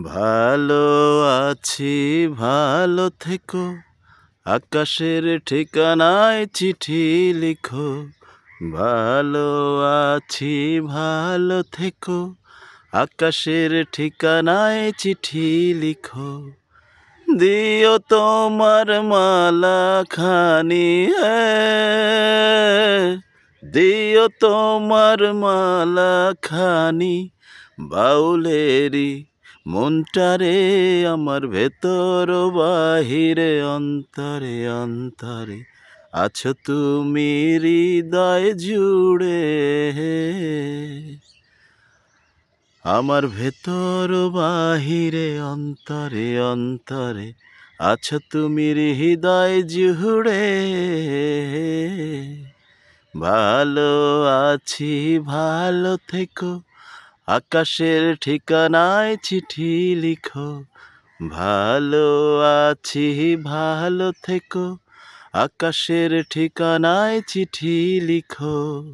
ভালো আছি ভালো থেকো, আকাশের ঠিকানায় চিঠি লিখো। ভালো আছি ভালো থেকো, আকাশের ঠিকানায় চিঠি লিখো। দিও তোমার মালা খানি, দিও তোমার মালা খানি, বাউলেরি মনটারে আমার ভেতর বাহিরে অন্তরে অন্তরে আছো তুমি হৃদয় জুড়ে। আমার ভেতর বাহিরে অন্তরে অন্তরে আছো তুমি হৃদয় জুড়ে। ভালো আছি ভালো থেকো, আকাশের ঠিকানায় চিঠি লিখো। ভালো আছি ভালো থেকো, আকাশের ঠিকানায় চিঠি লিখো।